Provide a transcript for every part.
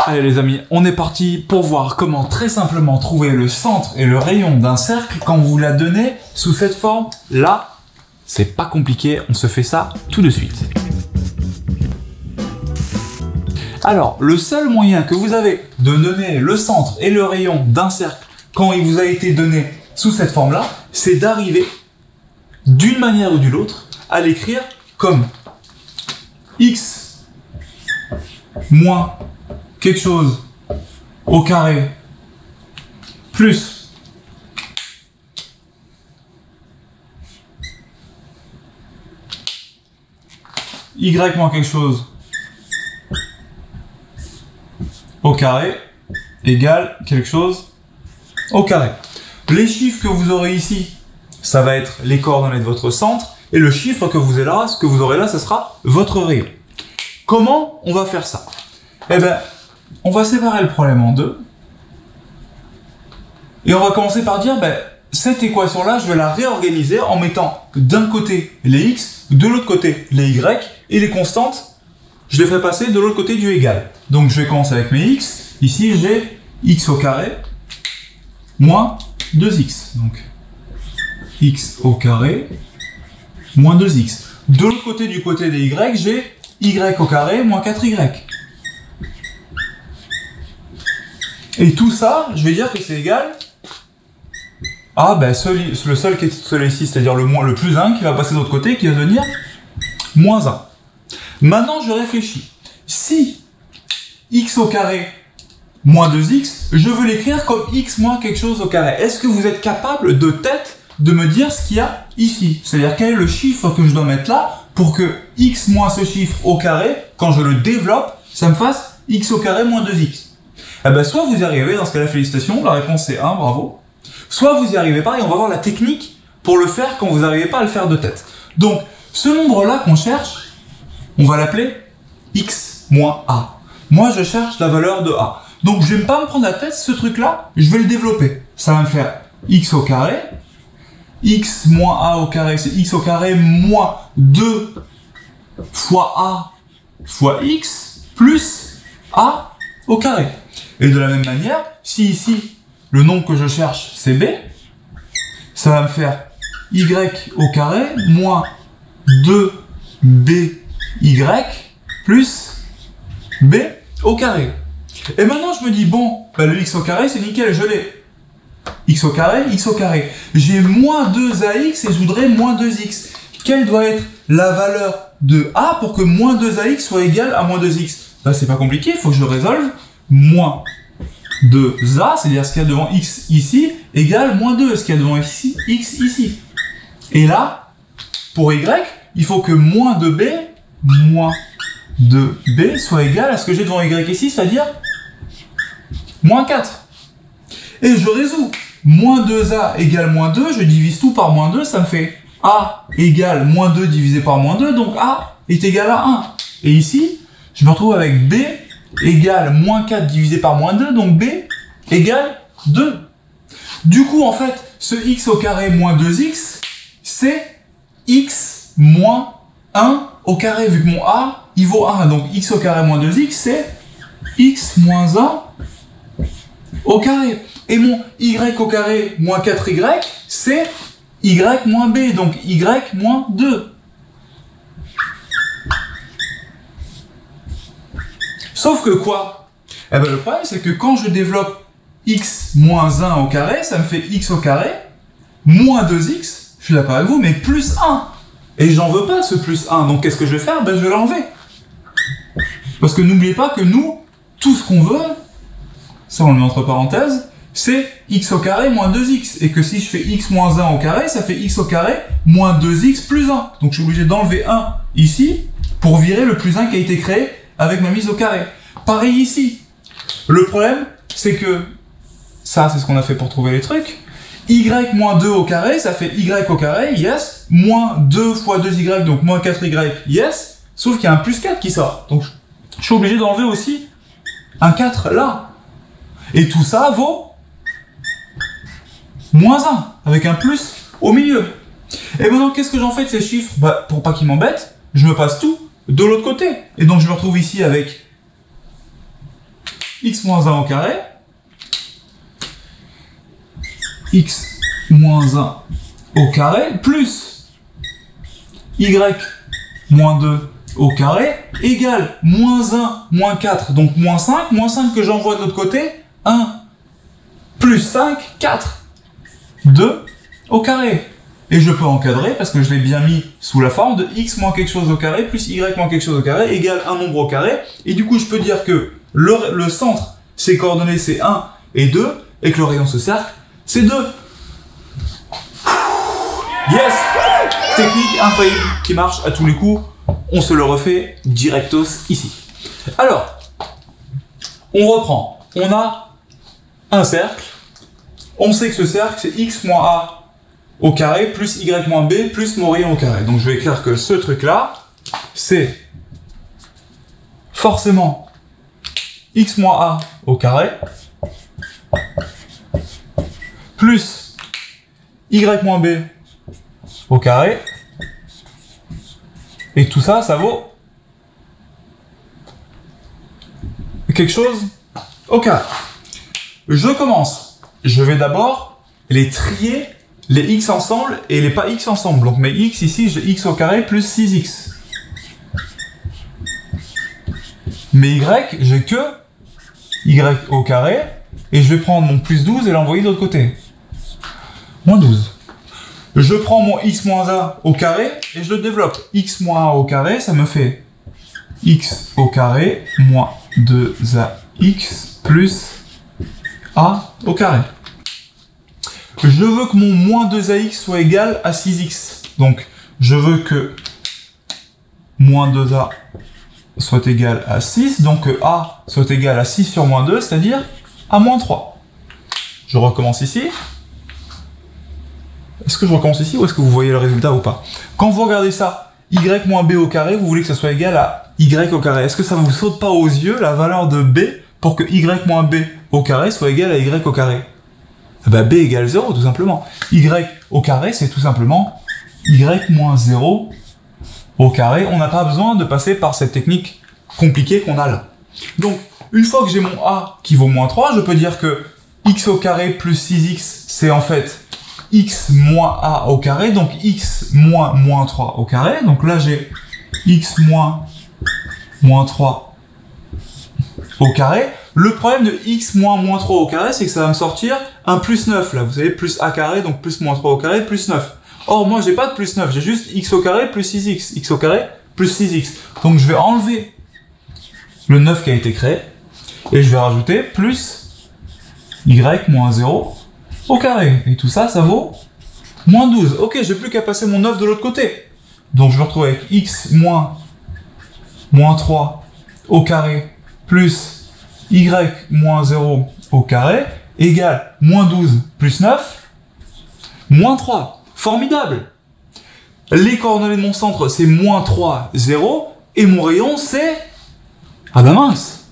Allez les amis, on est parti pour voir comment très simplement trouver le centre et le rayon d'un cercle quand vous la donnez sous cette forme. Là, c'est pas compliqué, on se fait ça tout de suite. Alors, le seul moyen que vous avez de donner le centre et le rayon d'un cercle quand il vous a été donné sous cette forme-là, c'est d'arriver d'une manière ou d'une autre à l'écrire comme x moins quelque chose au carré plus y moins quelque chose au carré égale quelque chose au carré. Les chiffres que vous aurez ici, ça va être les coordonnées de votre centre, et le chiffre que vous aurez là, ce sera votre rayon. Comment on va faire ça? Eh bien, on va séparer le problème en deux, et on va commencer par dire, cette équation-là, je vais la réorganiser en mettant d'un côté les x, de l'autre côté les y, et les constantes, je les ferai passer de l'autre côté du égal. Donc je vais commencer avec mes x, ici j'ai x au carré, moins 2x. Donc x au carré moins 2x. De l'autre côté, du côté des y, j'ai y au carré moins 4y. Et tout ça, je vais dire que c'est égal à le seul qui est seul ici, c'est-à-dire le plus 1 qui va passer de l'autre côté, qui va devenir moins 1. Maintenant, je réfléchis. Si x au carré moins 2x, je veux l'écrire comme x moins quelque chose au carré. Est-ce que vous êtes capable de tête de me dire ce qu'il y a ici? C'est-à-dire quel est le chiffre que je dois mettre là pour que x moins ce chiffre au carré, quand je le développe, ça me fasse x au carré moins 2x. Eh bien, soit vous y arrivez, dans ce cas-là, félicitations, la réponse c'est 1, bravo. Soit vous y arrivez pas, et on va voir la technique pour le faire quand vous n'arrivez pas à le faire de tête. Donc, ce nombre-là qu'on cherche, on va l'appeler x moins a. Moi, je cherche la valeur de a. Donc, je vais pas me prendre la tête, ce truc-là, je vais le développer. Ça va me faire x au carré. X moins a au carré, c'est x au carré moins 2 fois a fois x plus a au carré. Et de la même manière, si ici, le nombre que je cherche, c'est b, ça va me faire y au carré moins 2by plus b au carré. Et maintenant, je me dis, bon, le x au carré, c'est nickel, je l'ai. X au carré. J'ai moins 2ax et je voudrais moins 2x. Quelle doit être la valeur de a pour que moins 2ax soit égal à moins 2x? C'est pas compliqué, il faut que je le résolve. Moins 2a, c'est-à-dire ce qu'il y a devant x ici, égale moins 2, ce qu'il y a devant x ici. Et là, pour y, il faut que moins 2b soit égal à ce que j'ai devant y ici, c'est-à-dire moins 4. Et je résous. Moins 2a égale moins 2, je divise tout par moins 2, ça me fait a égale moins 2 divisé par moins 2, donc a est égal à 1. Et ici, je me retrouve avec b égale moins 4 divisé par moins 2, donc b égale 2. Du coup, en fait, ce x au carré moins 2x, c'est x moins 1 au carré, vu que mon a, il vaut 1. Donc x au carré moins 2x, c'est x moins 1 au carré. Et mon y au carré moins 4y, c'est y moins b, donc y moins 2. Sauf que quoi? Le problème, c'est que quand je développe x moins 1 au carré, ça me fait x au carré moins 2x, je suis d'accord avec vous, mais plus 1. Et j'en veux pas ce plus 1, donc qu'est-ce que je vais faire? Je vais l'enlever. Parce que n'oubliez pas que nous, tout ce qu'on veut, ça on le met entre parenthèses, c'est x au carré moins 2x. Et que si je fais x moins 1 au carré, ça fait x au carré moins 2x plus 1. Donc je suis obligé d'enlever 1 ici pour virer le plus 1 qui a été créé avec ma mise au carré. Pareil ici. Le problème, c'est que ça, c'est ce qu'on a fait pour trouver les trucs. Y moins 2 au carré, ça fait y au carré, yes. Moins 2 fois 2y, donc moins 4y, yes. Sauf qu'il y a un plus 4 qui sort. Donc je suis obligé d'enlever aussi un 4 là. Et tout ça vaut moins 1, avec un plus au milieu. Et maintenant, qu'est-ce que j'en fais de ces chiffres? Pour pas qu'ils m'embêtent, je me passe tout de l'autre côté. Et donc, je me retrouve ici avec x moins 1 au carré, x moins 1 au carré, plus y moins 2 au carré, égale moins 1, moins 4, donc moins 5 que j'envoie de l'autre côté, 1, plus 5, 4, 2 au carré. Et je peux encadrer parce que je l'ai bien mis sous la forme de x moins quelque chose au carré plus y moins quelque chose au carré égale un nombre au carré. Et du coup, je peux dire que le centre, ses coordonnées, c'est 1 et 2, et que le rayon de ce cercle, c'est 2. Yes! Technique infaillible qui marche à tous les coups. On se le refait directos ici. Alors, on reprend. On a un cercle. On sait que ce cercle, c'est x moins a au carré plus y moins b plus mon rayon au carré. Donc je vais écrire que ce truc-là, c'est forcément x moins a au carré plus y moins b au carré. Et tout ça, ça vaut quelque chose au carré. Je commence. Je vais d'abord les trier, les x ensemble et les pas x ensemble. Donc mes x ici, j'ai x au carré plus 6x. Mes y, j'ai que y au carré. Et je vais prendre mon plus 12 et l'envoyer de l'autre côté. Moins 12. Je prends mon x moins a au carré et je le développe. X moins a au carré, ça me fait x au carré moins 2ax plus a au carré. Je veux que mon moins 2ax soit égal à 6x. Donc, je veux que moins 2a soit égal à 6. Donc, que a soit égal à 6 sur moins 2, c'est-à-dire à moins 3. Je recommence ici. Est-ce que je recommence ici ou est-ce que vous voyez le résultat ou pas? Quand vous regardez ça, y moins b au carré, vous voulez que ça soit égal à y au carré. Est-ce que ça vous saute pas aux yeux la valeur de b pour que y moins b au carré soit égal à y au carré? Bah, b égale 0 tout simplement. Y au carré, c'est tout simplement y moins 0 au carré. On n'a pas besoin de passer par cette technique compliquée qu'on a là. Donc, une fois que j'ai mon a qui vaut moins 3, je peux dire que x au carré plus 6x, c'est en fait x moins a au carré, donc x moins moins 3 au carré. Donc là, j'ai x moins moins 3 au carré. Le problème de x moins moins 3 au carré, c'est que ça va me sortir un plus 9, là. Vous savez, plus a carré, donc plus moins 3 au carré, plus 9. Or, moi, j'ai pas de plus 9, j'ai juste x au carré plus 6x. X au carré plus 6x. Donc, je vais enlever le 9 qui a été créé, et je vais rajouter plus y moins 0 au carré. Et tout ça, ça vaut moins 12. Ok, j'ai plus qu'à passer mon 9 de l'autre côté. Donc, je me retrouve avec x moins 3 au carré plus y moins 0 au carré égale moins 12 plus 9, moins 3. Formidable! Les coordonnées de mon centre, c'est moins 3, 0, et mon rayon, c'est... Ah ben mince!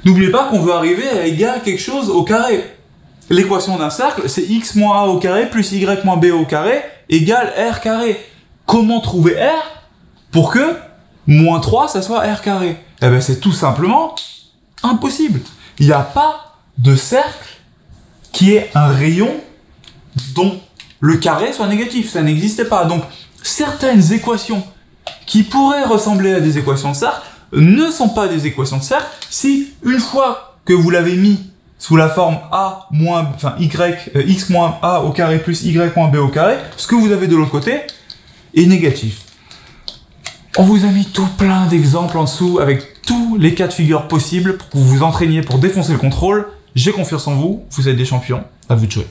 N'oubliez pas qu'on veut arriver à égal quelque chose au carré. L'équation d'un cercle, c'est x moins a au carré plus y moins b au carré égale r carré. Comment trouver r pour que moins 3, ça soit r carré? Eh ben c'est tout simplement impossible. Il n'y a pas de cercle qui ait un rayon dont le carré soit négatif. Ça n'existe pas. Donc, certaines équations qui pourraient ressembler à des équations de cercle ne sont pas des équations de cercle si, une fois que vous l'avez mis sous la forme a moins, enfin, x moins a au carré plus y moins b au carré, ce que vous avez de l'autre côté est négatif. On vous a mis tout plein d'exemples en dessous avec tous les cas de figure possibles pour que vous vous entraîniez pour défoncer le contrôle. J'ai confiance en vous, vous êtes des champions, à vous de jouer.